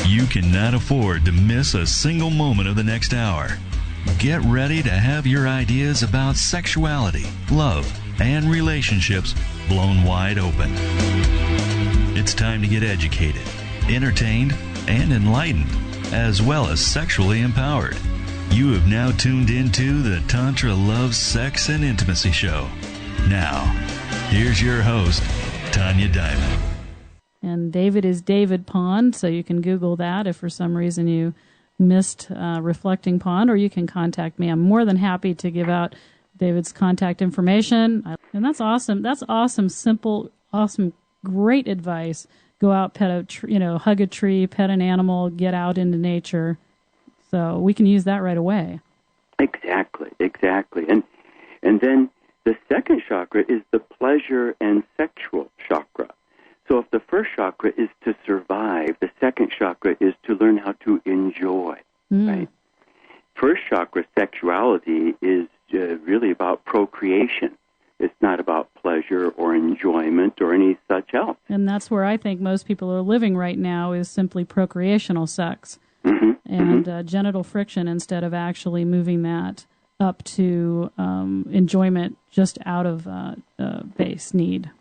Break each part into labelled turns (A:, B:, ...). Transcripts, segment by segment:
A: You cannot afford to miss a single moment of the next hour. Get ready to have your ideas about sexuality, love, and relationships blown wide open. It's time to get educated, entertained, and enlightened, as well as sexually empowered. You have now tuned into the Tantra Love, Sex, and Intimacy Show. Now, here's your host, Tanya Diamond.
B: And David is David Pond, so you can Google that if for some reason you missed Reflecting Pond, or you can contact me. I'm more than happy to give out David's contact information. And that's awesome. That's awesome, simple, awesome, great advice. Go out, pet a tree, hug a tree, pet an animal, get out into nature. So we can use that right away.
C: Exactly. And then the second chakra is the pleasure and sexual chakra. So if the first chakra is to survive, the second chakra is to learn how to enjoy, right? First chakra, sexuality, is really about procreation. It's not about pleasure or enjoyment or any such else.
B: And that's where I think most people are living right now, is simply procreational sex and genital friction, instead of actually moving that up to enjoyment just out of base need.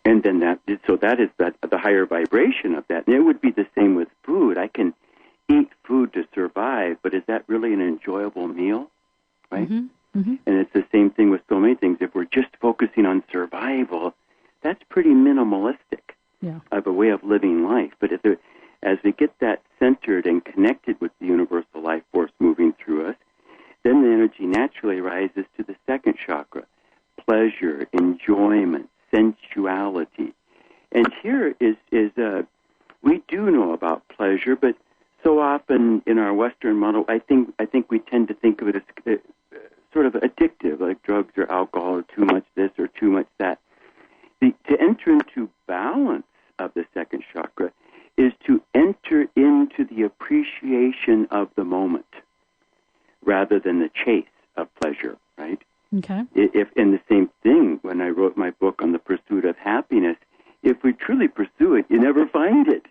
C: And then that is the higher vibration of that. And it would be the same with food. I can eat food to survive, but is that really an enjoyable meal, right? And it's the same thing with so many things. If we're just focusing on survival, that's pretty minimalistic of a way of living life. But as we get that centered and connected with the universal life force moving through us, then the energy naturally rises to the second chakra, pleasure, enjoyment, sensuality. And here is we do know about pleasure, but so often in our Western model, I think we tend to think of it as sort of addictive, like drugs or alcohol, or too much this or too much that. To enter into balance of the second chakra is to enter into the appreciation of the moment rather than the chase of pleasure, right?
B: Okay.
C: And the same thing when I wrote my book on the pursuit of happiness, if we truly pursue it, you never find it,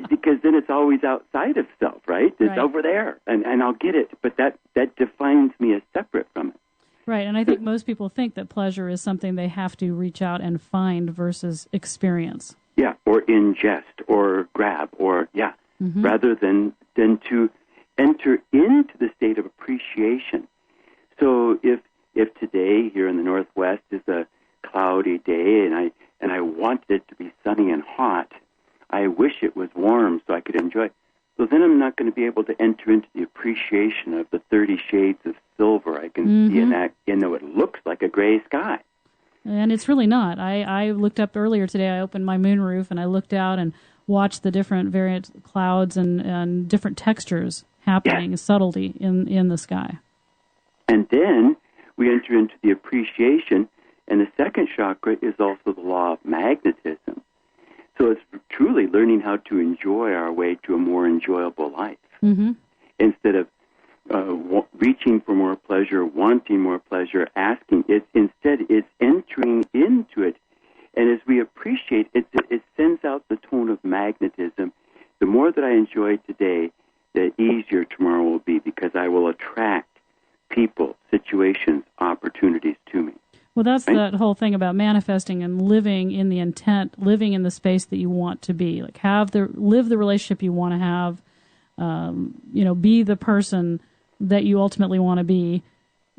C: because then it's always outside of self, right? It's over there, and I'll get it, but that defines me as separate from it.
B: Right, and I think most people think that pleasure is something they have to reach out and find versus experience. Yeah,
C: or ingest, or grab, or, rather than to enter into the state of appreciation. So if today here in the Northwest is a cloudy day and I wanted it to be sunny and hot, I wish it was warm so I could enjoy it. So then I'm not going to be able to enter into the appreciation of the 30 shades of silver I can see in that, though it looks like a gray sky.
B: And it's really not. I looked up earlier today, I opened my moonroof and I looked out and watched the different variant clouds and different textures happening, subtlety in the sky.
C: And then we enter into the appreciation, and the second chakra is also the law of magnetism. So it's truly learning how to enjoy our way to a more enjoyable life. Instead of reaching for more pleasure, wanting more pleasure, asking, instead it's entering into it. And as we appreciate it, it sends out the tone of magnetism. The more that I enjoy today, the easier tomorrow will be, because I will attract people, situations, opportunities to me.
B: Well, that's that whole thing about manifesting and living in the intent, living in the space that you want to be. Like live the relationship you want to have. Be the person that you ultimately want to be.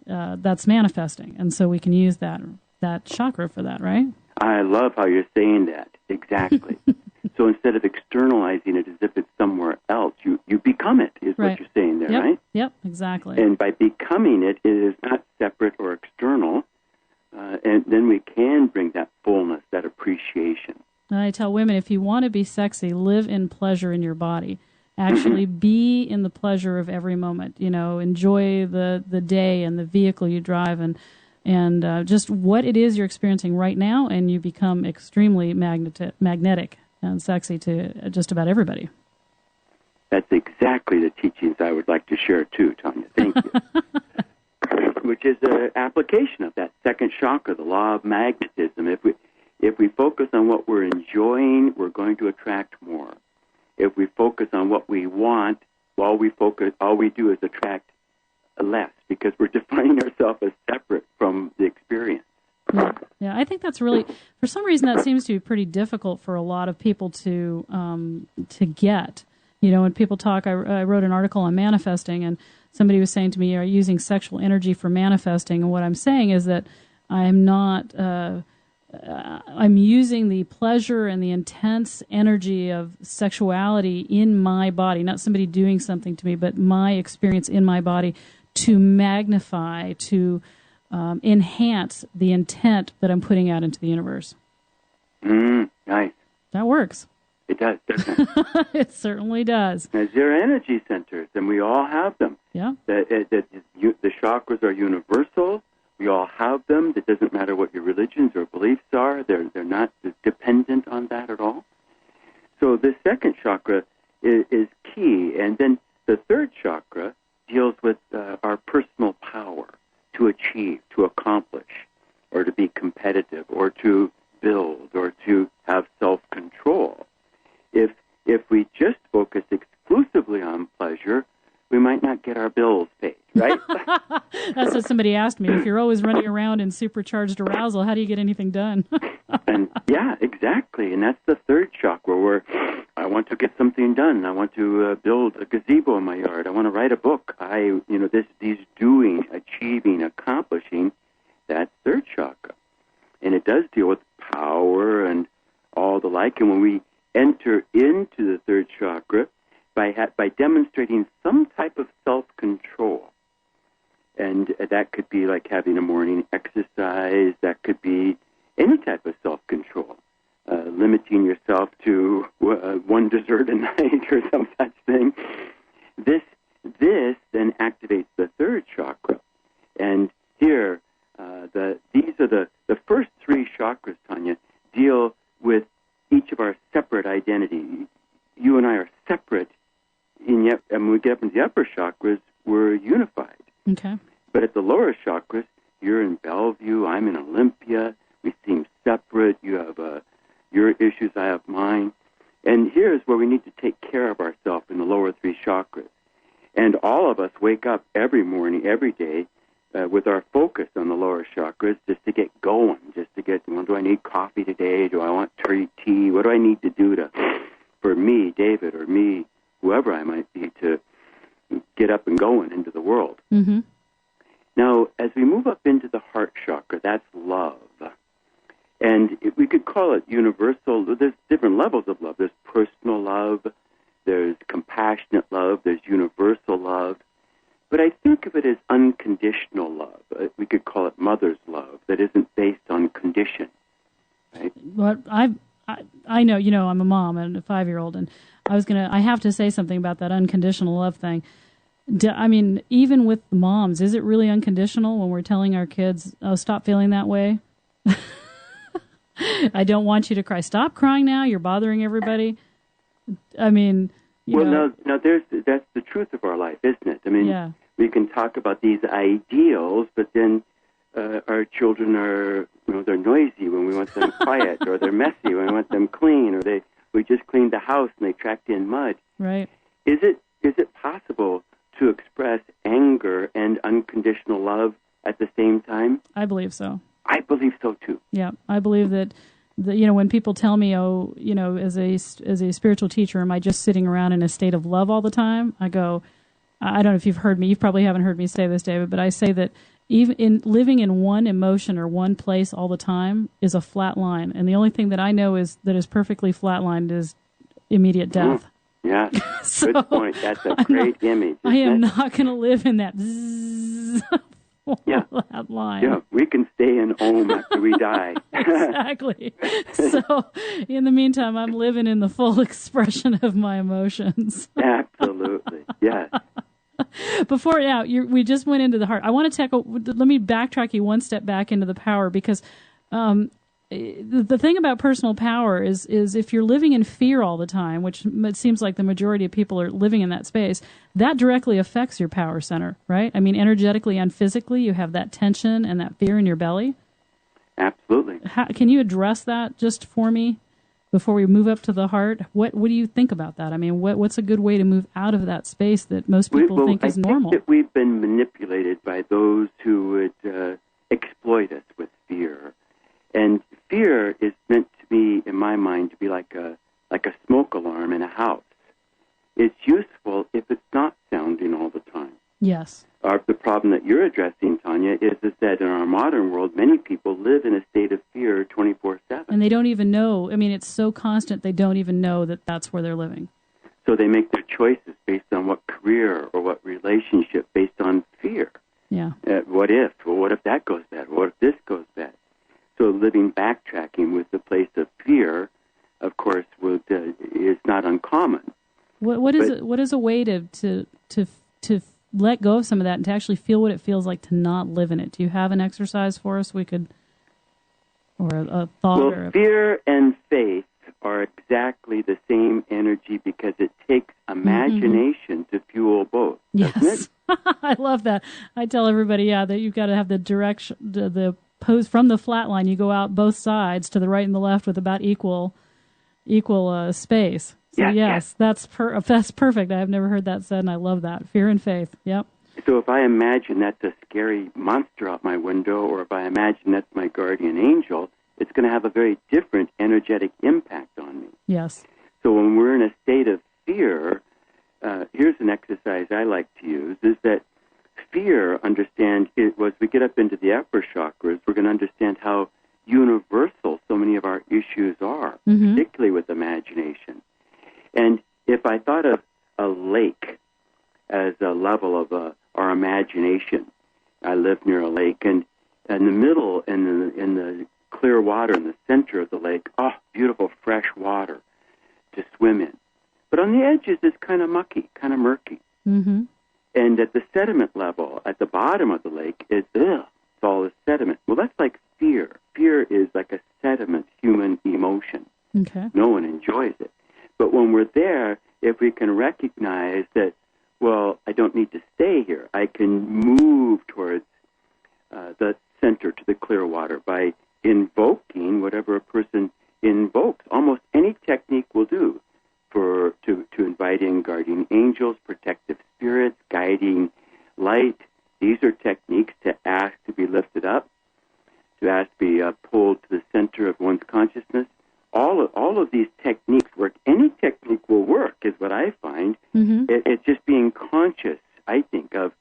B: That's manifesting, and so we can use that chakra for that, right?
C: I love how you're saying that. Exactly. So instead of externalizing it as if it's somewhere else, you become it, is what you're saying there, right?
B: Yep, exactly.
C: And by becoming it, it is not separate or external, and then we can bring that fullness, that appreciation.
B: And I tell women, if you want to be sexy, live in pleasure in your body. Actually be in the pleasure of every moment. Enjoy the day and the vehicle you drive and just what it is you're experiencing right now, and you become extremely magnetic and sexy to just about everybody.
C: That's exactly the teachings I would like to share too, Tanya. Thank you. Which is an application of that second chakra, the law of magnetism. If we focus on what we're enjoying, we're going to attract more. if we focus on what we want, all we do is attract less, because we're defining ourselves as separate from the experience.
B: Yeah, I think that's really, for some reason, that seems to be pretty difficult for a lot of people to get. When people talk, I wrote an article on manifesting, and somebody was saying to me, "Are you using sexual energy for manifesting?" And what I'm saying is that I'm not. I'm using the pleasure and the intense energy of sexuality in my body, not somebody doing something to me, but my experience in my body, to magnify, to enhance the intent that I'm putting out into the universe.
C: Nice. That
B: works.
C: It does, doesn't it?
B: It certainly does.
C: As they're energy centers, and we all have them.
B: Yeah.
C: The chakras are universal. We all have them. It doesn't matter what your religions or beliefs are. They're not dependent on that at all. So the second chakra is key. And then the third chakra deals with our personal power to achieve, to accomplish, or to be competitive, or to build, or to have self-control. If we just focus exclusively on pleasure, we might not get our bills paid, right?
B: That's what somebody asked me. If you're always running around in supercharged arousal, how do you get anything done?
C: And yeah, exactly. And that's the third chakra, where I want to get something done. I want to build a gazebo in my yard. I want to write a book. These doing, achieving, accomplishing, that's third chakra. And it does deal with power and all the like. And when we enter into the third chakra, by demonstrating some type of self-control. And that could be like having a morning exercise. That could be any type of self-control, limiting yourself to one dessert a night or some such thing. This then activates the third chakra. And here, these are the first three chakras, Tanya, deal with each of our separate identity. You and I are separate, and yet when we get up into the upper chakras, we're unified.
B: Okay.
C: But at the lower chakras, you're in Bellevue, I'm in Olympia, we seem separate, you have your issues, I have mine. And here's where we need to take care of ourselves in the lower three chakras. And all of us wake up every morning, every day, with our focus on the lower chakras, just to get going, just to get, do I need coffee today? Do I want tea? What do I need to do for me, David, or me, whoever I might be, to get up and going into the world?
B: Mm-hmm.
C: Now, as we move up into the heart chakra, that's love. And we could call it universal. There's different levels of love. There's personal love, there's compassionate love, there's universal love. But I think of it as unconditional love. We could call it mother's love that isn't based on condition. Right?
B: Well, I know, I'm a mom and a 5-year-old, and I have to say something about that unconditional love thing. Even with moms, is it really unconditional when we're telling our kids, "Oh, stop feeling that way"? I don't want you to cry. Stop crying now. You're bothering everybody.
C: Now that's the truth of our life, isn't it?
B: Yeah.
C: We can talk about these ideals, but then our children are, they're noisy when we want them quiet, or they're messy when we want them clean, or we just cleaned the house and they tracked in mud.
B: Right.
C: Is it possible to express anger and unconditional love at the same time?
B: I believe so.
C: I believe so too.
B: Yeah, I believe that. When people tell me, as a spiritual teacher, am I just sitting around in a state of love all the time? I go, I don't know if you've heard me. You probably haven't heard me say this, David, but I say that even in living in one emotion or one place all the time is a flat line, and the only thing that I know is perfectly flatlined is immediate death.
C: Yeah,
B: So,
C: good point. That's a great image.
B: I am not going to live in that flat line.
C: Yeah, we can stay in home after we die.
B: Exactly. So, in the meantime, I'm living in the full expression of my emotions.
C: Absolutely, yes.
B: Before, we just went into the heart. I want to let me backtrack you one step back into the power, because the thing about personal power is if you're living in fear all the time, which it seems like the majority of people are living in that space, that directly affects your power center, right? Energetically and physically, you have that tension and that fear in your belly.
C: Absolutely.
B: Can you address that just for me? before we move up to the heart, what do you think about that? I mean, what's a good way to move out of that space that most people think is normal?
C: I think that we've been manipulated by those who would exploit us with fear. And fear is meant to be, in my mind, to be like a smoke alarm in a house. It's useful if it's not sounding all the time.
B: Yes.
C: The problem that you're addressing, Tanya, is that in our modern world, many people live in a state of fear 24/7.
B: And they don't even know. I mean, it's so constant, they don't even know that that's where they're living.
C: So they make their choices based on what career or what relationship, based on fear.
B: Yeah.
C: What if? Well, what if that goes bad? What if this goes bad? So living backtracking with the place of fear, of course, is not uncommon.
B: What is a way to let go of some of that and to actually feel what it feels like to not live in it? Do you have an exercise for us we could, or a thought?
C: Well, fear and faith are exactly the same energy because it takes imagination to fuel both.
B: Yes, I love that. I tell everybody, that you've got to have the direction, the pose from the flat line. You go out both sides to the right and the left with about equal space. So yes, that's perfect. I've never heard that said, and I love that. Fear and faith. Yep.
C: So if I imagine that's a scary monster out my window, or if I imagine that's my guardian angel, it's going to have a very different energetic impact on me.
B: Yes.
C: So when we're in a state of fear, here's an exercise I like to use, is that fear, as we get up into the upper chakras, we're going to understand how universal so many of our issues are, particularly with imagination. And if I thought of a lake as a level of our imagination, I live near a lake, and in the middle, in the clear water in the center of the lake, beautiful fresh water to swim in. But on the edges, it's kind of mucky, kind of murky. Mm-hmm. And at the sediment level, at the bottom of the lake, it's all this sediment. Well, that's like fear. Fear is like a sediment human emotion.
B: Okay.
C: No one enjoys it. But when we're there, if we can recognize that, well, I don't need to stay here. I can move towards the center, to the clear water, by invoking whatever a person invokes. Almost any technique will do to invite in guardian angels, protective spirits, guiding light. These are techniques to ask to be lifted up, to ask to be pulled to the center of one's consciousness. All of these techniques work. Any technique will work, is what I find. Mm-hmm. It's just being conscious, I think, of,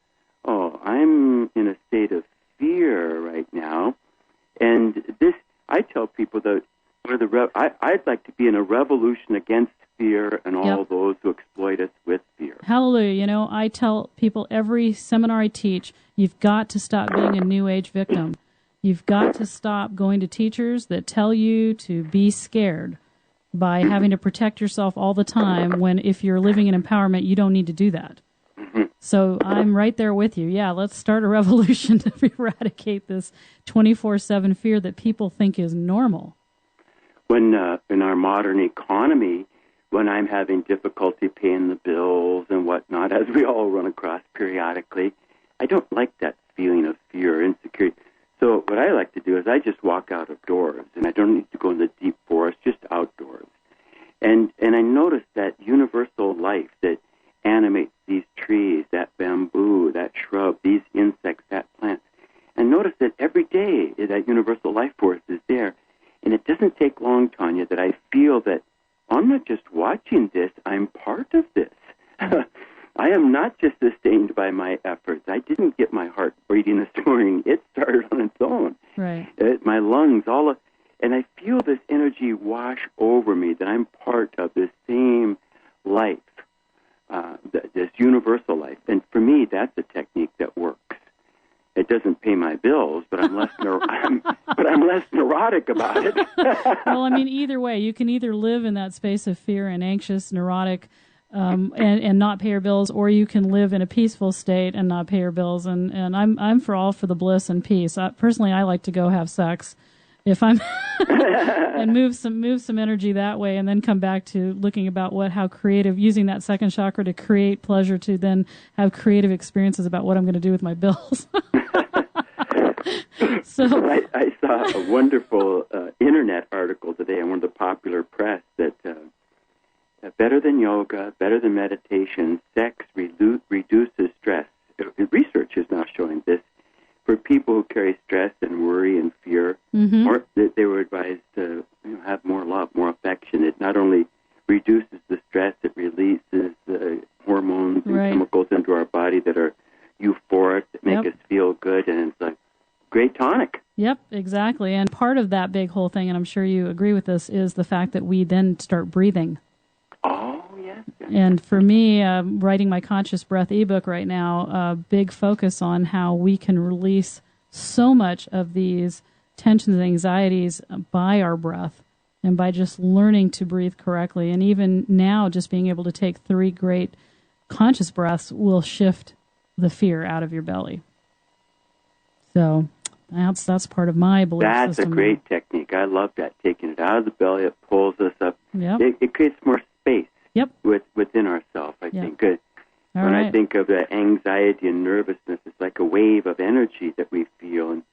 C: I'm in a state of fear right now. And this, I tell people that I'd like to be in a revolution against fear and all those who exploit us with fear.
B: Hallelujah. I tell people every seminar I teach, you've got to stop being a New Age victim. You've got to stop going to teachers that tell you to be scared by having to protect yourself all the time when if you're living in empowerment, you don't need to do that. Mm-hmm. So I'm right there with you. Yeah, let's start a revolution to eradicate this 24/7 fear that people think is normal.
C: When in our modern economy, when I'm having difficulty paying the bills and whatnot, as we all run across periodically, I don't like that feeling of fear or insecurity. So what I like to do is I just walk out of doors, and I don't need to go in the deep forest, just outdoors. And I notice that universal life that animates these trees, that bamboo, that shrub, these insects, that plant. And notice that every day that universal life force is there. And it doesn't take long, Tanya, that I feel that I'm not just watching this, I'm part of this. I am not just sustained by my efforts. I didn't get my heart beating this morning. It started on its own.
B: Right.
C: My lungs, and I feel this energy wash over me, that I'm part of this same life, this universal life. And for me, that's a technique that works. It doesn't pay my bills, but I'm less neurotic about it.
B: Well, I mean, either way, you can either live in that space of fear and anxious, neurotic, and not pay your bills, or you can live in a peaceful state and not pay your bills. And I'm for the bliss and peace. Personally, I like to go have sex if I'm and move some energy that way, and then come back to looking about how creative, using that second chakra to create pleasure, to then have creative experiences about what I'm going to do with my bills. So
C: I saw a wonderful internet article today on one of the popular press that better than yoga, better than meditation, sex reduces stress. Research is now showing this. For people who carry stress and worry and fear, or they were advised to have more love, more affection. It not only reduces the stress, it releases hormones and chemicals into our body that are euphoric, that make us feel good, and it's a great tonic.
B: Yep, exactly. And part of that big whole thing, and I'm sure you agree with this, is the fact that we then start breathing.
C: Oh, yes.
B: And for me, writing my Conscious Breath ebook right now, a big focus on how we can release so much of these tensions and anxieties by our breath and by just learning to breathe correctly. And even now, just being able to take 3 great conscious breaths will shift the fear out of your belly. So that's part of my belief system.
C: That's a great technique. I love that. Taking it out of the belly, it pulls us up.
B: Yep.
C: It creates more space within ourselves, I think. Good. When I think of the anxiety and nervousness, it's like a wave of energy that we feel. And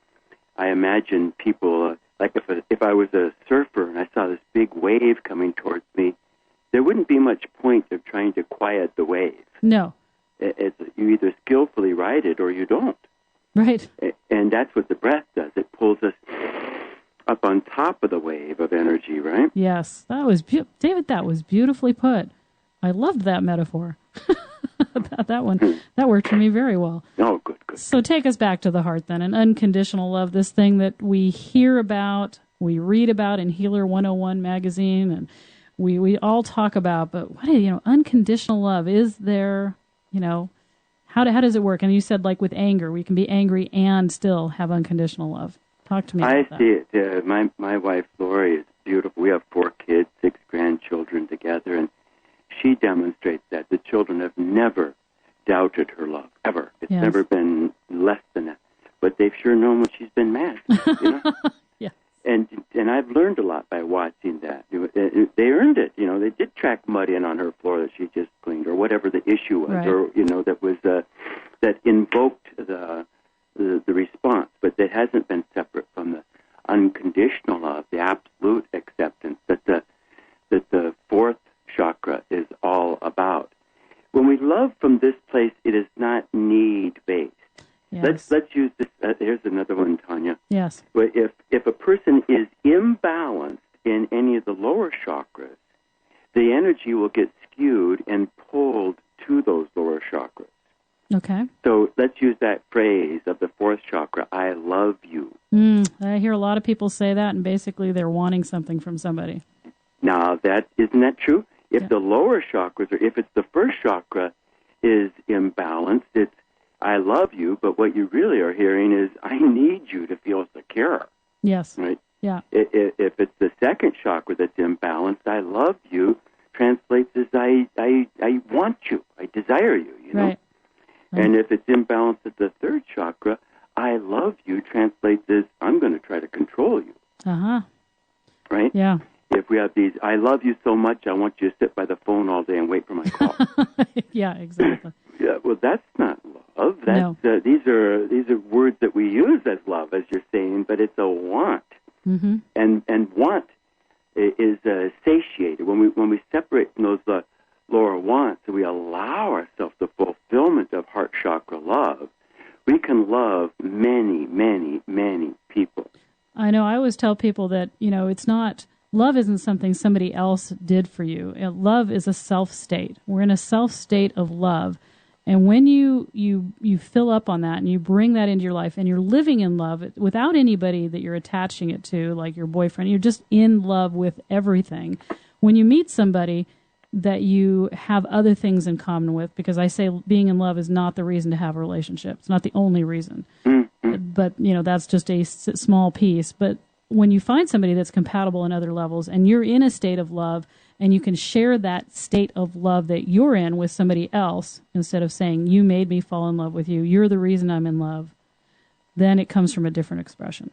C: I imagine people, like if I was a surfer and I saw this big wave coming towards me, there wouldn't be much point of trying to quiet the wave.
B: No.
C: You either skillfully ride it or you don't.
B: Right.
C: And that's what the breath does. It pulls us up on top of the wave of energy, right?
B: Yes. That was David, that was beautifully put. I loved that metaphor. that one, that worked for me very well.
C: Oh, good.
B: So take us back to the heart then, and unconditional love, this thing that we hear about, we read about in Healer 101 magazine, and we all talk about, but what unconditional love, is there, how does it work? And you said, like with anger, we can be angry and still have unconditional love. Talk to me about that.
C: I see it. My wife, Lori, is beautiful. We have 4 kids, 6 grandchildren together, and she demonstrates that. The children have never doubted her love, ever. It's never been less than that. But they've sure known when she's been mad,
B: Yeah.
C: And I've learned a lot by watching that. They earned it. They did track mud in on her floor that she just cleaned, or whatever the issue was, or that was that invoked the response. But that hasn't been separate from the unconditional love, the absolute acceptance that the 4th chakra is all about. When we love from this place, it is not need-based.
B: Yes.
C: Let's use this. Here's another one, Tanya.
B: Yes.
C: But if a person is imbalanced in any of the lower chakras, the energy will get skewed and pulled to those lower chakras.
B: Okay.
C: So let's use that phrase of the 4th chakra, I love you.
B: I hear a lot of people say that, and basically they're wanting something from somebody.
C: Now, isn't that true? If the lower chakras, or if it's the 1st chakra, is imbalanced, it's I love you, but what you really are hearing is I need you to feel secure.
B: Yes.
C: Right?
B: Yeah.
C: If it's the 2nd chakra that's imbalanced, I love you translates as I want you, I desire you,
B: Right.
C: And if it's imbalanced at the 3rd chakra, I love you translates as I'm going to try to control you.
B: Uh-huh.
C: Right?
B: Yeah.
C: If we have these, I love you so much, I want you to sit by the phone all day and wait for my call.
B: Yeah, exactly.
C: Yeah, well, that's not love. That's,
B: No.
C: These are words that we use as love, as you're saying, but it's a want.
B: Mm-hmm.
C: And want is satiated. When we separate from those lower wants and we allow ourselves the fulfillment of heart chakra love, we can love many, many, many people.
B: I know. I always tell people that, it's not, love isn't something somebody else did for you. Love is a self state. We're in a self state of love. And when you fill up on that and you bring that into your life and you're living in love without anybody that you're attaching it to, like your boyfriend, you're just in love with everything. When you meet somebody that you have other things in common with, because I say being in love is not the reason to have a relationship. It's not the only reason. Mm-hmm. But, that's just a small piece. But when you find somebody that's compatible in other levels and you're in a state of love and you can share that state of love that you're in with somebody else, instead of saying, you made me fall in love with you, you're the reason I'm in love, then it comes from a different expression.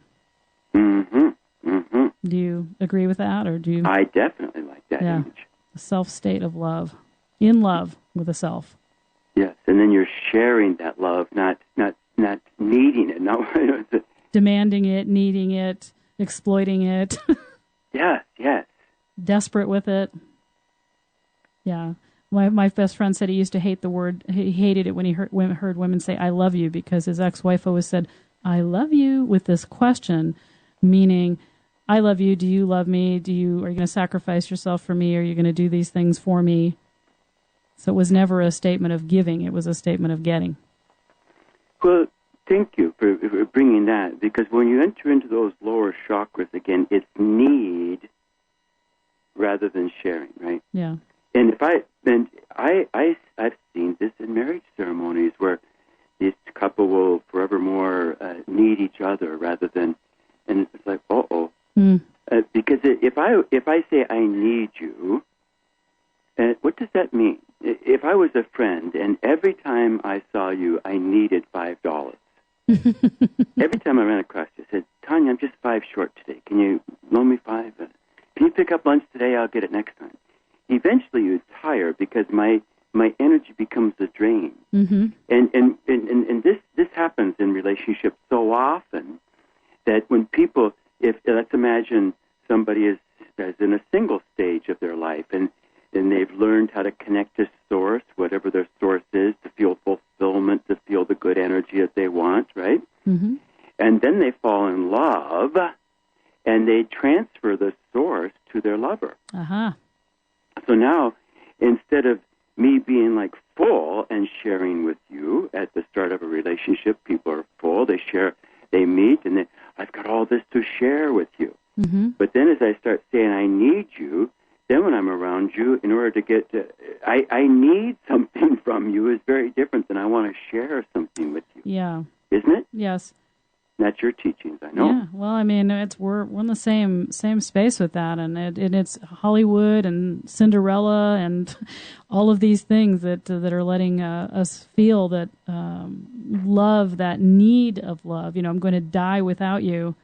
C: Mm-hmm. Mm-hmm.
B: Do you agree with that? Or do you?
C: I definitely like that image.
B: A self state of love, in love with a self.
C: Yes, and then you're sharing that love, not needing it. No,
B: demanding it, needing it, exploiting it.
C: Yes, yes.
B: Desperate with it. Yeah. My best friend said he used to hate the word, he hated it when he heard women say, I love you, because his ex-wife always said, I love you, with this question, meaning, I love you, do you love me, are you going to sacrifice yourself for me, are you going to do these things for me? So it was never a statement of giving, it was a statement of getting.
C: Well, thank you for bringing that, because when you enter into those lower chakras again, it's need rather than sharing, right?
B: Yeah.
C: And I've seen this in marriage ceremonies where this couple will forevermore need each other rather than, and it's like, because if I say I need you, what does that mean? If I was a friend and every time I saw you, I needed $5. Every time I ran across you, I said, Tanya, I'm just $5 short today. Can you loan me $5? Can you pick up lunch today? I'll get it next time. Eventually you tire because my energy becomes a drain. Mm-hmm. And this happens in relationships so often that when people, let's imagine somebody is in a single stage of their life and they've learned how to connect to source, whatever their source is, to feel fulfillment, to feel the good energy that they want, right? Mm-hmm. And then they fall in love and they transfer the source to their lover. Uh-huh. So now, instead of me being like full and sharing with you at the start of a relationship, people are full, they meet, and I've got all this to share with you. Mm-hmm. But then as I start saying I need you, then when I'm around you, in order to get to, I need something from you is very different than I want to share something with you.
B: Yeah.
C: Isn't it?
B: Yes.
C: That's your teachings, I know.
B: Yeah, well, I mean, we're in the same space with that, and it's Hollywood and Cinderella and all of these things that are letting us feel that love, that need of love. You know, I'm going to die without you,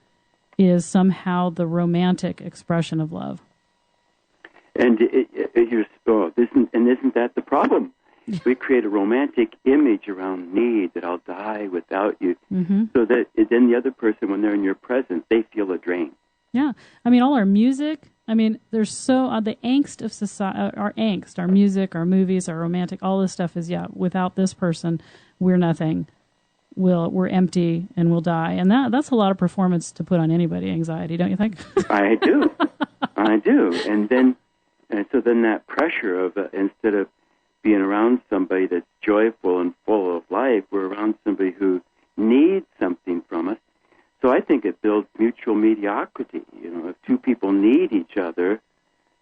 B: is somehow the romantic expression of love.
C: And isn't that the problem? We create a romantic image around need, that I'll die without you, mm-hmm. so that then the other person, when they're in your presence, they feel a drain.
B: Yeah. I mean, all our music, there's the angst of society, our angst, our music, our movies, our romantic, all this stuff is, without this person, we're nothing. We're empty and we'll die. And that's a lot of performance to put on anybody, anxiety, don't you think?
C: I do. And so then that pressure of, instead of being around somebody that's joyful and full of life, we're around somebody who needs something from us. So I think it builds mutual mediocrity. You know, if two people need each other,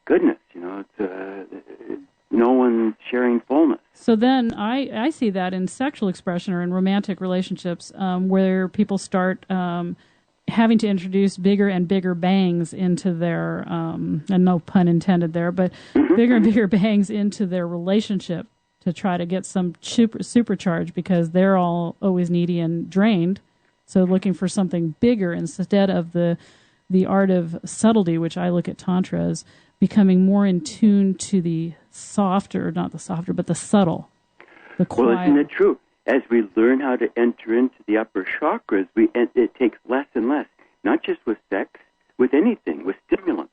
C: goodness, it's no one sharing fullness.
B: So then I see that in sexual expression or in romantic relationships where people start having to introduce bigger and bigger bangs into their, and no pun intended there, but bigger and bigger bangs into their relationship to try to get some supercharge, because they're all always needy and drained. So looking for something bigger instead of the art of subtlety, which I look at Tantra as becoming more in tune to the softer, not the softer, but the subtle, the quiet.
C: Well, isn't it true? As we learn how to enter into the upper chakras, it takes less and less, not just with sex, with anything, with stimulants,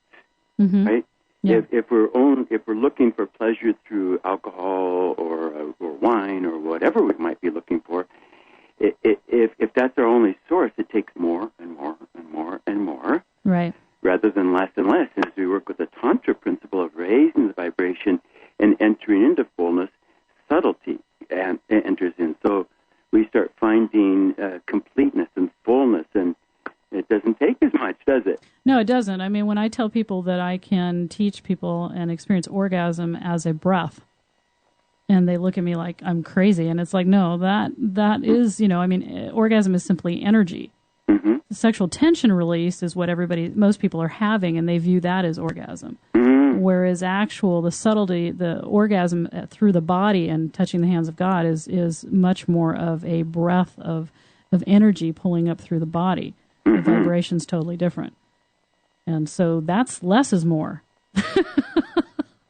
C: mm-hmm. right? Yeah. If we're looking for pleasure through alcohol or wine or whatever we might be looking for, if that's our only source, it takes more and more and more and more,
B: right?
C: Rather than less and less. As we work with the Tantra principle of raising the vibration and entering into fullness, subtlety enters in. So we start finding completeness and fullness, and it doesn't take as much, does it?
B: No, it doesn't. I mean, when I tell people that I can teach people and experience orgasm as a breath, and they look at me like I'm crazy, and it's like, no, that is, orgasm is simply energy. Mm-hmm. The sexual tension release is what most people are having, and they view that as orgasm. Mm-hmm. Whereas the subtlety, the orgasm through the body and touching the hands of God is much more of a breath of energy pulling up through the body. Mm-hmm. The vibration's totally different. And so that's less is more.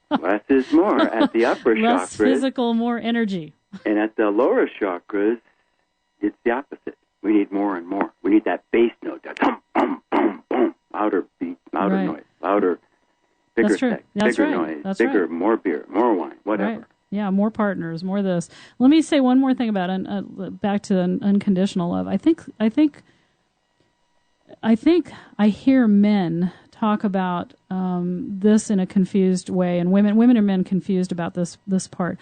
C: Less is more at the upper chakras.
B: Less physical, more energy.
C: And at the lower chakras, it's the opposite. We need more and more. We need that bass note, that boom, boom, boom, louder beat, louder noise, louder, bigger sex, bigger noise, bigger, more beer, more wine, whatever. Right.
B: Yeah, more partners, more this. Let me say one more thing about back to unconditional love. I think I hear men talk about this in a confused way, and women and men confused about this part.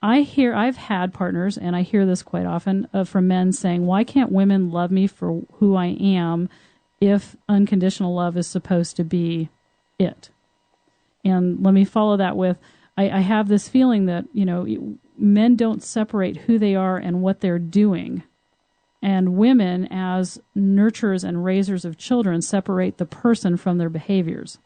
B: I've had partners, and I hear this quite often from men saying, "Why can't women love me for who I am if unconditional love is supposed to be it?" And let me follow that with, I have this feeling that, men don't separate who they are and what they're doing. And women, as nurturers and raisers of children, separate the person from their behaviors,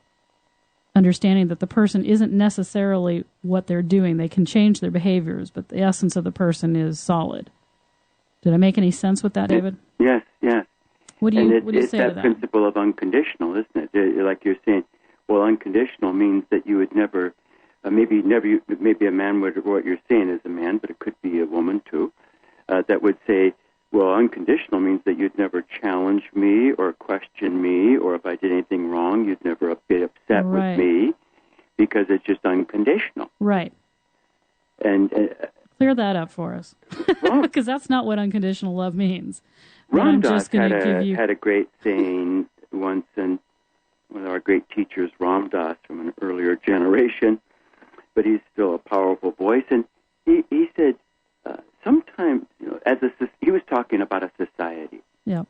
B: understanding that the person isn't necessarily what they're doing. They can change their behaviors, but the essence of the person is solid. Did I make any sense with that, David?
C: Yes.
B: What do you say to that?
C: It's that principle of unconditional, isn't it? Like you're saying, well, unconditional means that you would never, maybe a man would, what you're saying is a man, but it could be a woman too, that would say, well, unconditional means that you'd never challenge me or question me, or if I did anything wrong, you'd never get upset with me, because it's just unconditional.
B: Right.
C: And
B: clear that up for us, because that's not what unconditional love means.
C: Ram Dass had a great saying once, and one of our great teachers, Ram Dass, from an earlier generation, but he's still a powerful voice, and he said, sometimes, he was talking about a society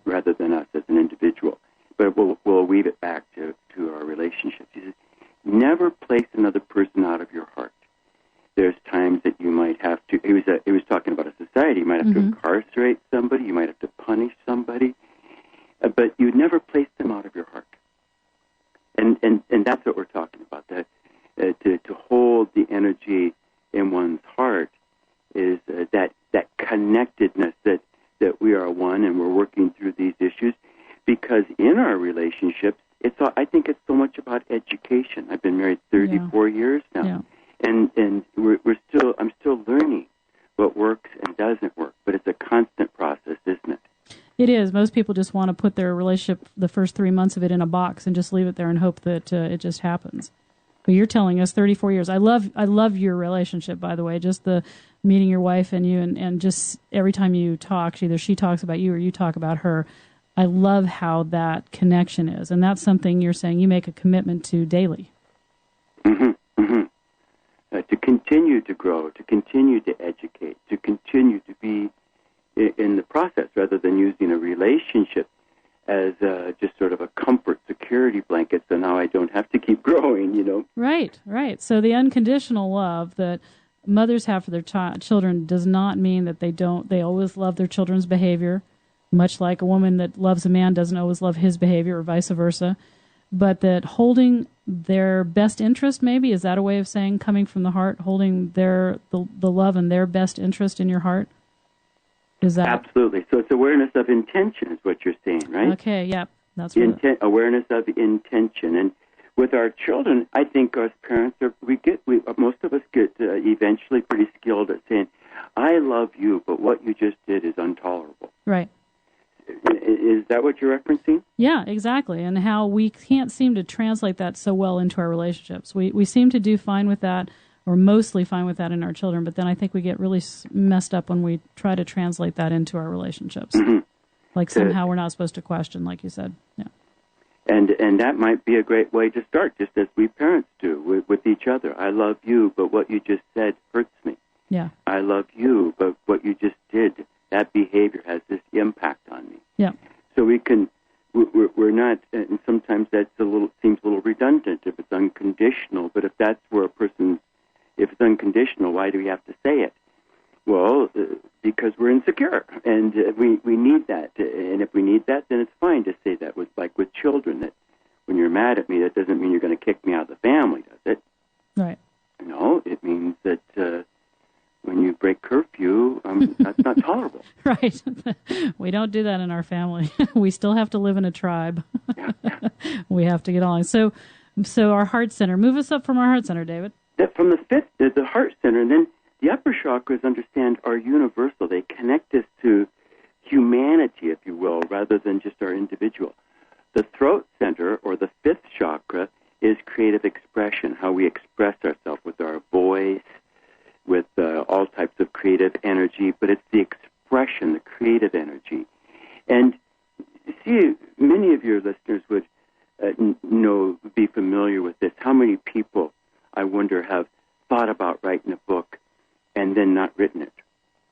C: rather than us as an individual, but we'll weave it back to our relationships. He says, never place another person out of your heart. There's times that you might have to, he was talking about a society, you might have to incarcerate somebody, you might have to punish somebody, but you never place them out of your heart. And that's what we're talking about, that to hold the energy in one's heart is that connectedness, that we are one and we're working through these issues, because in our relationships, I think it's so much about education. I've been married 34 years now, and I'm still learning what works and doesn't work, but it's a constant process, isn't it?
B: It is. Most people just want to put their relationship, the first 3 months of it, in a box and just leave it there and hope that it just happens. But you're telling us 34 years. I love your relationship, by the way. Just the meeting your wife and you, and just every time you talk, either she talks about you or you talk about her. I love how that connection is, and that's something you're saying you make a commitment to daily.
C: To continue to grow, to continue to educate, to continue to be in the process, rather than using a relationship as just sort of a comfort security blanket, so now I don't have to keep growing, Right.
B: So the unconditional love that mothers have for their children does not mean that they always love their children's behavior, much like a woman that loves a man doesn't always love his behavior, or vice versa, but that holding their best interest, maybe, is that a way of saying, coming from the heart, holding the love and their best interest in your heart? Is that
C: absolutely? So it's awareness of intention, is what you're saying, right?
B: Okay, yep, that's
C: awareness of intention. And with our children, I think as parents, most of us get eventually pretty skilled at saying, "I love you, but what you just did is intolerable."
B: Right.
C: Is that what you're referencing?
B: Yeah, exactly. And how we can't seem to translate that so well into our relationships. We seem to do fine with that, or mostly fine with that in our children, but then I think we get really messed up when we try to translate that into our relationships. Like somehow we're not supposed to question, like you said. Yeah.
C: And that might be a great way to start, just as we parents do with each other. I love you, but what you just said hurts me.
B: Yeah.
C: I love you, but what you just did, that behavior has this impact on me.
B: Yeah.
C: So we're not, and sometimes that seems a little redundant if it's unconditional, but if that's where if it's unconditional, why do we have to say it? Well, because we're insecure, and we need that. And if we need that, then it's fine to say that. Like with children, that when you're mad at me, that doesn't mean you're going to kick me out of the family, does it?
B: Right.
C: No, it means that when you break curfew, that's not tolerable.
B: Right. We don't do that in our family. We still have to live in a tribe. We have to get on. So our heart center. Move us up from our heart center, David.
C: From the fifth, the heart center, and then the upper chakras, understand, are universal. They connect us to humanity rather than just our individual. The throat center, or the fifth chakra, is creative expression, how we express ourselves with our voice, with all types of creative energy, but it's the expression, the creative energy. And see, many of your listeners would be familiar with this. How many people, I wonder, have thought about writing a book and then not written it?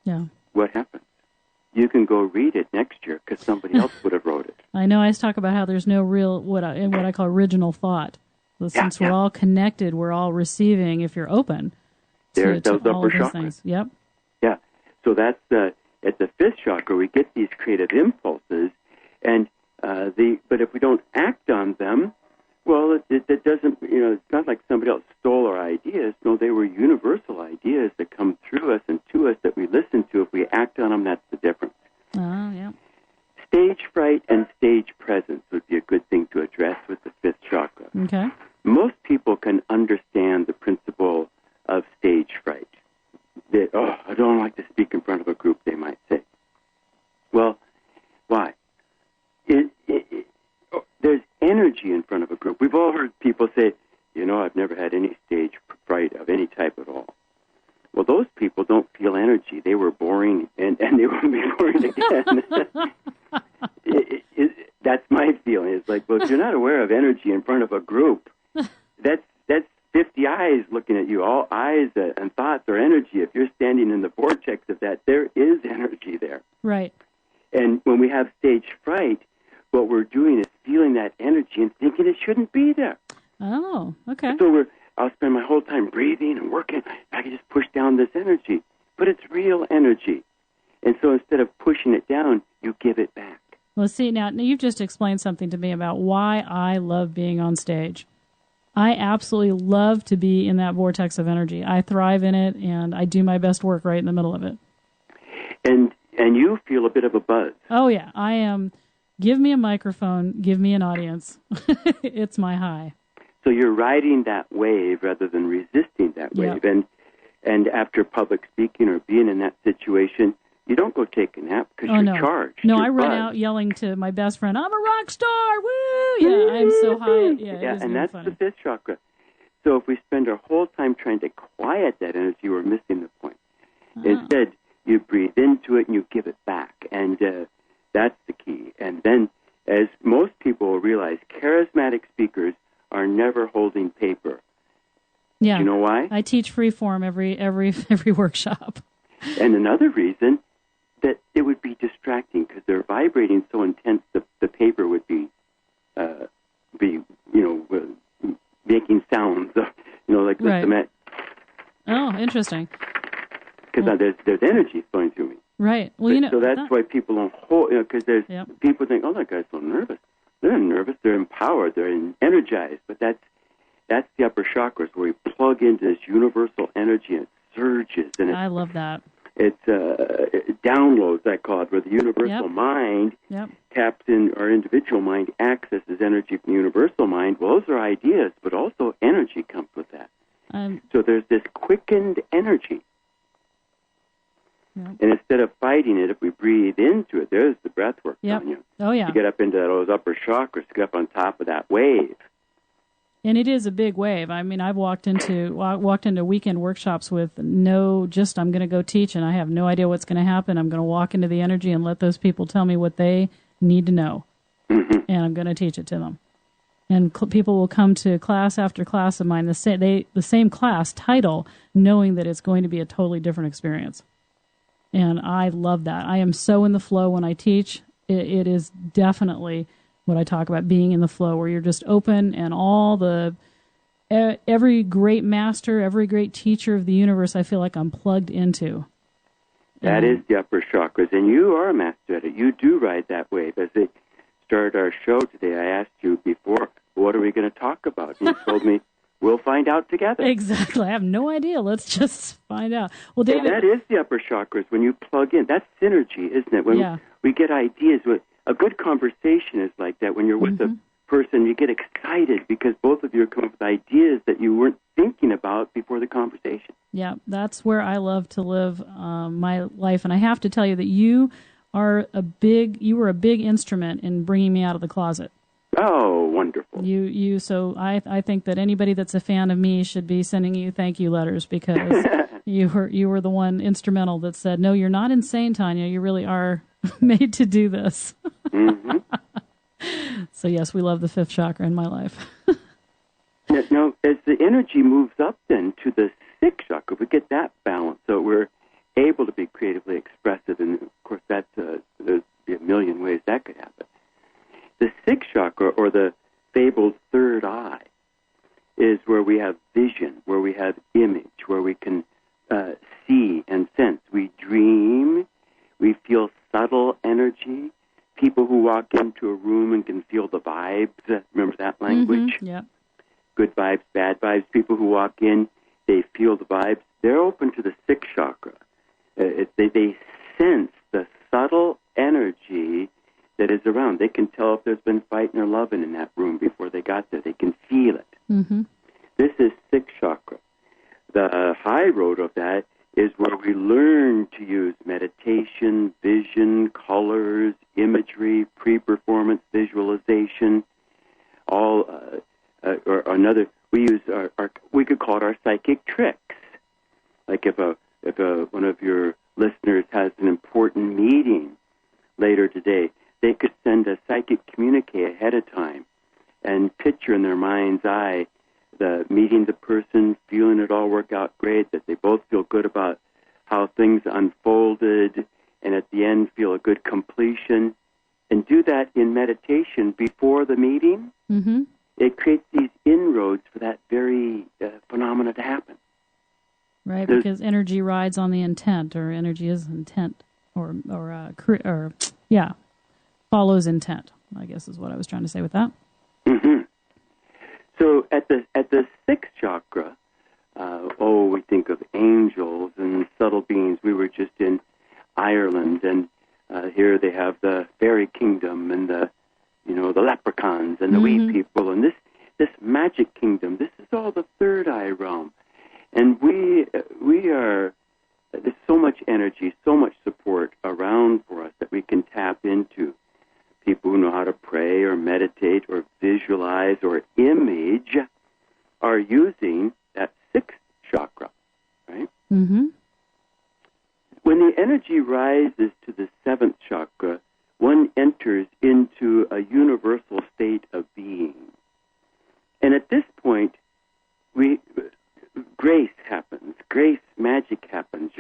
B: Yeah.
C: What happens? You can go read it next year because somebody else would have wrote it.
B: I know. I always talk about how there's no real what I call original thought. Since we're all connected, we're all receiving. If you're open to all of those things. Yep.
C: Yeah. So that's at the fifth chakra. We get these creative impulses, and but if we don't act on them, well, it doesn't. It's not like somebody else stole our ideas. No, they were universal ideas that come through us and to us that we listen to. If we act on them, that's the difference.
B: Oh, yeah.
C: Stage fright and stage presence would be a good thing to address with the fifth chakra.
B: Okay.
C: Most people can understand the principle of stage fright. That, I don't like to speak in front of a group, they might say. Well, why? There's energy in front of a group. We've all heard people say, I've never had any stage fright of any type at all. Well, those people don't feel energy. They were boring, and they will be boring again. That's my feeling. It's like, well, if you're not aware of energy in front of a group, that's 50 eyes looking at you. All eyes and thoughts are energy. If you're standing in the vortex of that, there is energy there.
B: Right.
C: And when we have stage fright, what we're doing is feeling that energy and thinking it shouldn't be there.
B: Oh, okay.
C: So I'll spend my whole time breathing and working. I can just push down this energy. But it's real energy. And so instead of pushing it down, you give it back.
B: Well, see, now you've just explained something to me about why I love being on stage. I absolutely love to be in that vortex of energy. I thrive in it, and I do my best work right in the middle of it.
C: And you feel a bit of a buzz.
B: Oh, yeah. I am. Give me a microphone. Give me an audience. It's my high.
C: So you're riding that wave rather than resisting that wave.
B: Yep.
C: And after public speaking or being in that situation, you don't go take a nap because you're charged.
B: No,
C: you're
B: I run
C: buzzed.
B: out yelling to my best friend, I'm a rock star, woo! Yeah, I'm so high. Yeah,
C: and that's
B: funny.
C: the fifth chakra. So if we spend our whole time trying to quiet that energy, we're missing the point. Instead, you breathe into it and you give it back. And that's the key. And then, as most people will realize, charismatic speakers are never holding paper.
B: Yeah.
C: Do you know why?
B: I teach freeform every workshop.
C: And another reason that it would be distracting because they're vibrating so intense the paper would be making sounds, like
B: right.
C: the
B: Oh, interesting.
C: Because there's energy flowing through me.
B: Right. Well,
C: so that's why people don't hold. Because there's people think, that guy's so nervous. They're not nervous. They're empowered. They're energized. But that's the upper chakras where we plug into this universal energy and it surges. And
B: I love that.
C: It's downloads, I call it, where the universal mind taps in, our individual mind accesses energy from the universal mind. Well, those are ideas, but also energy comes with that. So there's this quickened energy. Yep. And instead of fighting it, if we breathe into it, there's the breath work on you.
B: Oh, yeah.
C: To get up into those upper chakras, to get up on top of that wave.
B: And it is a big wave. I mean, I've walked into weekend workshops with I'm going to go teach, and I have no idea what's going to happen. I'm going to walk into the energy and let those people tell me what they need to know, and I'm going to teach it to them. And people will come to class after class of mine, the same class title, knowing that it's going to be a totally different experience. And I love that. I am so in the flow when I teach. It is definitely what I talk about, being in the flow, where you're just open, and every great master, every great teacher of the universe, I feel like I'm plugged into.
C: That is the upper chakras, and you are a master at it. You do ride that wave. As they started our show today, I asked you before, what are we going to talk about? And you told me, we'll find out together.
B: Exactly. I have no idea. Let's just find out. Well, David,
C: and that is the upper chakras. When you plug in, that's synergy, isn't it? When we get ideas. A good conversation is like that. When you're with a person, you get excited because both of you come up with ideas that you weren't thinking about before the conversation.
B: Yeah, that's where I love to live my life. And I have to tell you that you were a big instrument in bringing me out of the closet.
C: Oh, wonderful.
B: So I think that anybody that's a fan of me should be sending you thank you letters, because you were the one instrumental that said, no, you're not insane, Tanya. You really are made to do this. Mm-hmm. So yes, we love the fifth chakra in my life.
C: Now, as the energy moves up then to the sixth chakra, we get that balance. So we're able to be creatively expressive. And, of course, there's a million ways that could happen. The sixth chakra, or the fabled third eye, is where we have vision, where we have image, where we can see and sense. We dream. We feel subtle energy. People who walk into a room and can feel the vibes. Remember that language?
B: Mm-hmm. Yeah.
C: Good vibes, bad vibes. People who walk in, they feel the vibes. They're open to the sixth chakra. They sense the subtle energy that is around. They can tell if there's been fighting or loving in that room before they got there. They can feel it.
B: Mm-hmm.
C: This is sixth chakra. The high road of that is where we learn to use meditation, vision, colors, imagery, pre-performance visualization, all or another. We use we could call it our psychic tricks. Like if one of your listeners has an important meeting later today, they could send a psychic communique ahead of time and picture in their mind's eye meeting the person, feeling it all work out great, that they both feel good about how things unfolded, and at the end feel a good completion, and do that in meditation before the meeting.
B: Mm-hmm.
C: It creates these inroads for that very phenomena to happen.
B: Right, because energy rides on the intent, or energy is intent, follows intent, I guess is what I was trying to say with that.
C: Mm-hmm. So at the sixth chakra, we think of angels and subtle beings. We were just in Ireland, and here they have the fairy kingdom and the leprechauns and the
B: mm-hmm.
C: wee people, and this magic kingdom. This is all the third eye realm, and we are. There's so much energy, so much support around for us that we can tap into. People who know how to pray or meditate or visualize or image are using that sixth chakra, right?
B: Mm-hmm.
C: When the energy rises to the seventh chakra, one enters into a universal state of being. And at this point, grace happens. Grace magic happens.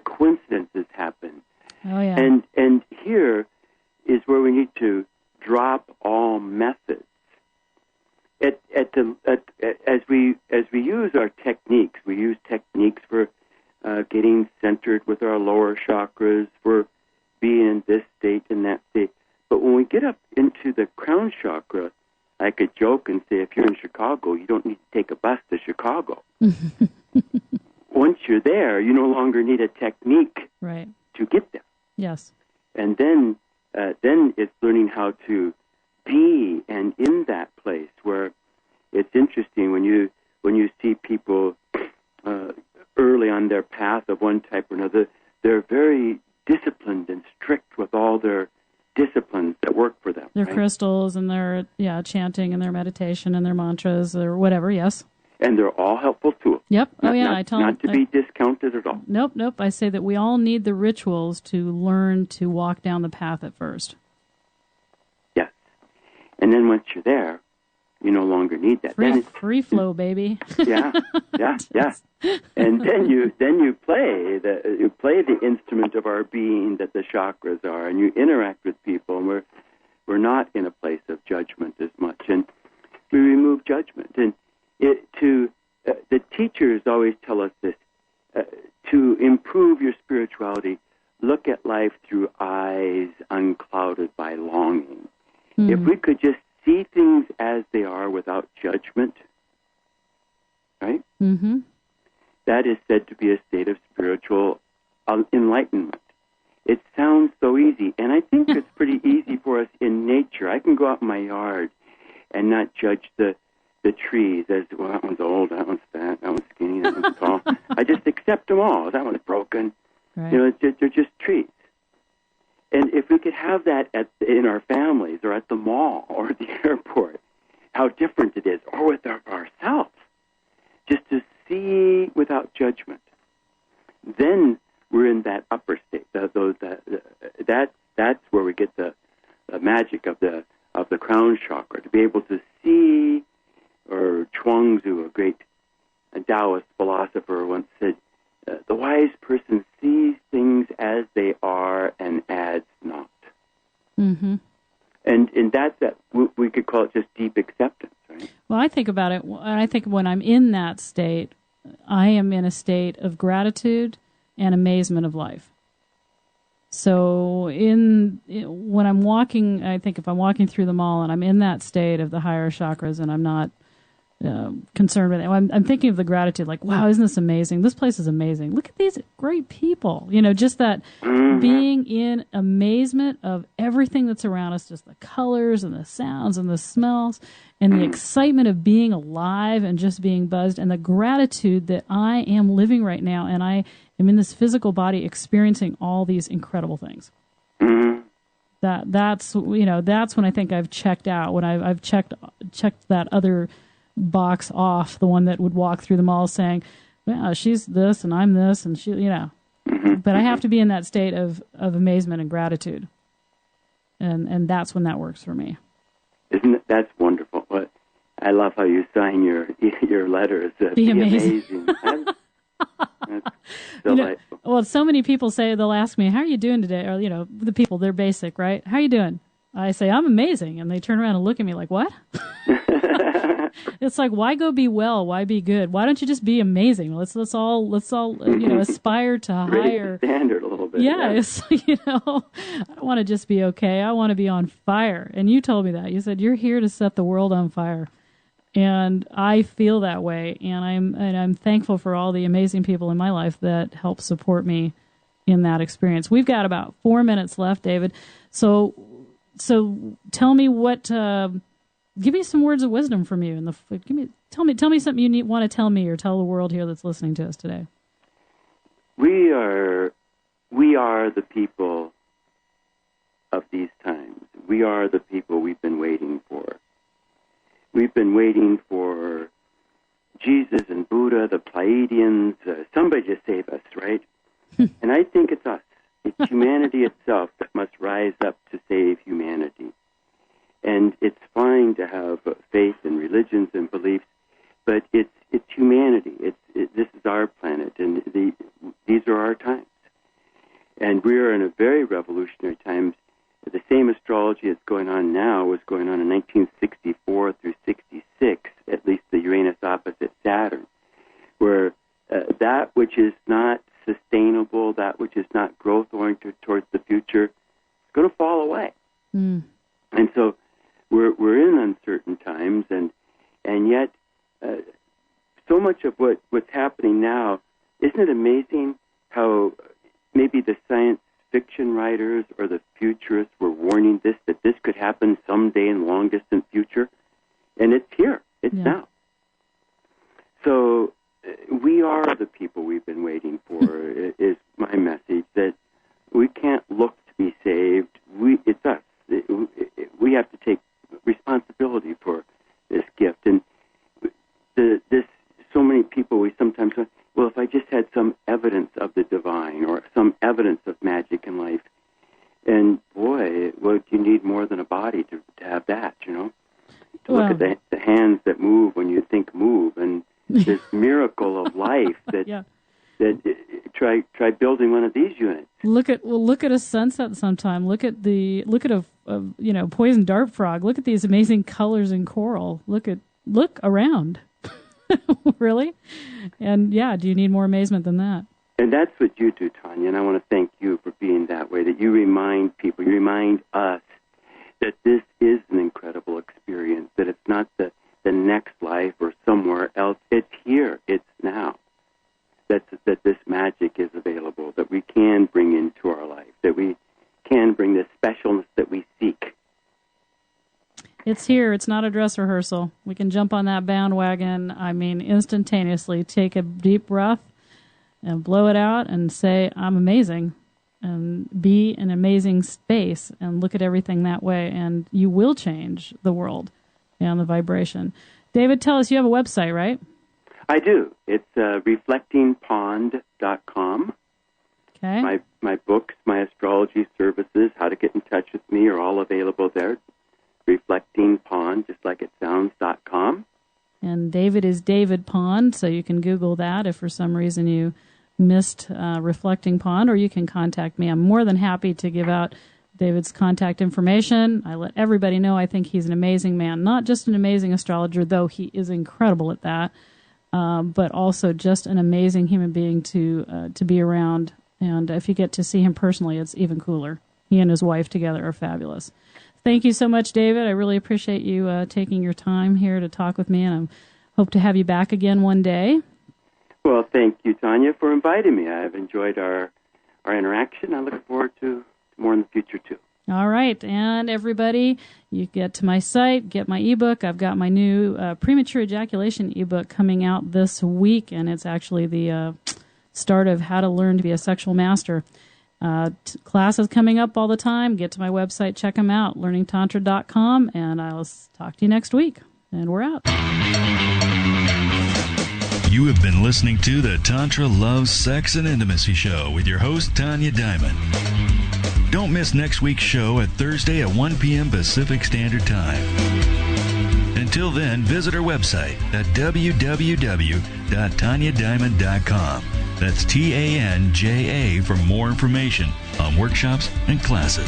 C: Coincidences happen.
B: Oh, yeah.
C: And here is where we need to drop all methods. As we use our techniques, we use techniques for getting centered with our lower chakras, for being in this state and that state. But when we get up into the crown chakra, I could joke and say, if you're in Chicago, you don't need to take a bus to Chicago. Once you're there, you no longer need a technique
B: right.
C: to get there.
B: Yes.
C: And then it's learning how to be and in that place where it's interesting when you see people early on their path of one type or another, they're very disciplined and strict with all their disciplines that work for them.
B: Their
C: right?
B: crystals and their chanting and their meditation and their mantras or whatever, yes.
C: And they're all helpful tools.
B: Yep. I tell them.
C: Not to be discounted at all.
B: Nope. I say that we all need the rituals to learn to walk down the path at first.
C: Yes. And then once you're there, you no longer need that.
B: Free flow, baby.
C: Yeah. And then you play the instrument of our being that the chakras are, and you interact with people, and we're not in a place of judgment as much, and we remove judgment. And the teachers always tell us this: to improve your spirituality, look at life through eyes unclouded by longing. If we could just see things as they are without judgment, right?
B: Mm-hmm.
C: That is said to be a state of spiritual enlightenment. It sounds so easy, and I think it's pretty easy for us in nature. I can go out in my yard and not judge the trees as, well, that one's old, that one's fat, that one's skinny, that one's tall. I just accept them all. That one's broken.
B: Right.
C: They're just trees. have that in our families or at the mall or at the airport, how different it is, or with ourselves, just to see without judgment. Then we're in that upper state. That's where we get the magic of the crown chakra, to be able to see, or Chuangzi, a great Taoist philosopher, once said, the wise person sees things as they are and adds not.
B: Mm-hmm.
C: And that's that. We could call it just deep acceptance, right?
B: Well, I think about it, and I think when I'm in that state, I am in a state of gratitude and amazement of life. So when I'm walking, I think if I'm walking through the mall and I'm in that state of the higher chakras and I'm not concerned with it, I'm thinking of the gratitude, like, wow, isn't this amazing? This place is amazing. Look at these great people. Just that being in amazement of everything that's around us, just the colors and the sounds and the smells and the excitement of being alive and just being buzzed, and the gratitude that I am living right now and I am in this physical body experiencing all these incredible things. That's when I think I've checked out, when I've checked that other box off, the one that would walk through the mall saying, well, she's this and I'm this, and she, but I have to be in that state of amazement and gratitude. And that's when that works for me.
C: That's wonderful. But I love how you sign your letters. Be amazing. That's delightful.
B: Well, so many people say, they'll ask me, how are you doing today? Or, the people, they're basic, right? How are you doing? I say, I'm amazing. And they turn around and look at me like, what? It's like, why go be well? Why be good? Why don't you just be amazing? Let's all aspire to higher
C: standard a little bit.
B: Yeah. It's, I don't want to just be okay. I want to be on fire. And you told me that. You said, you're here to set the world on fire. And I feel that way. And I'm thankful for all the amazing people in my life that help support me in that experience. We've got about 4 minutes left, David. So tell me what. Give me some words of wisdom from you. Tell me something you want to tell me or tell the world here that's listening to us today.
C: We are the people of these times. We are the people we've been waiting for. We've been waiting for Jesus and Buddha, the Pleiadians. Somebody just save us, right? And I think it's us. It's humanity itself that must rise up to save humanity. And it's fine to have faith and religions and beliefs, but it's humanity. This is our planet, and these are our times. And we are in a very revolutionary times. The same astrology that's going on now was going on in 1964 through 66, at least the Uranus opposite Saturn, where that which is not sustainable, that which is not growth-oriented towards the future, is going to fall away. And so we're in uncertain times, and yet so much of what's happening now, isn't it amazing how maybe the science fiction writers or the futurists were warning that this could happen someday in the long distant future, and it's here, it's now. So we are the people we've been waiting for, is my message, that we can't look to be saved. It's us. We have to take responsibility for this gift. And so many people, we sometimes say, well, if I just had some evidence of the divine or some evidence of magic in life, and boy, well, you need more than a body to have that, to look at the hands that move when you think move, and this miracle of life that try building one of these units.
B: Look at a sunset sometime. Look at a poison dart frog. Look at these amazing colors in coral. Look around. Really? And do you need more amazement than that?
C: And that's what you do, Tanya, and I want to thank you for being that way, that you remind people, you remind us that this is an incredible experience, that it's not the next life or somewhere else. It's here. It's now. That this magic is available, that we can bring into our life, that we can bring the specialness that we seek.
B: It's here. It's not a dress rehearsal. We can jump on that bandwagon, instantaneously. Take a deep breath and blow it out and say, I'm amazing. and be an amazing space and look at everything that way, and you will change the world and the vibration. David, tell us, you have a website, right?
C: I do. It's reflectingpond.com.
B: Okay.
C: My books, my astrology services, how to get in touch with me are all available there. Reflecting Pond, just like it sounds, .com.
B: And David is David Pond, so you can Google that if for some reason you missed Reflecting Pond, or you can contact me. I'm more than happy to give out David's contact information. I let everybody know I think he's an amazing man, not just an amazing astrologer, though he is incredible at that, but also just an amazing human being to be around. And if you get to see him personally, it's even cooler. He and his wife together are fabulous. Thank you so much, David. I really appreciate you taking your time here to talk with me, and I hope to have you back again one day.
C: Well, thank you, Tanya, for inviting me. I've enjoyed our interaction. I look forward to more in the future, too.
B: All right. And everybody, you get to my site, get my ebook. I've got my new premature ejaculation ebook coming out this week, and it's actually the start of how to learn to be a sexual master. Classes coming up all the time. Get to my website, check them out, learningtantra.com, and I'll talk to you next week. And we're out.
A: You have been listening to the Tantra Love, Sex, and Intimacy Show with your host, Tanya Diamond. Don't miss next week's show at Thursday at 1 p.m. Pacific Standard Time. Until then, visit our website at www.tanyadiamond.com. That's TANJA for more information on workshops and classes.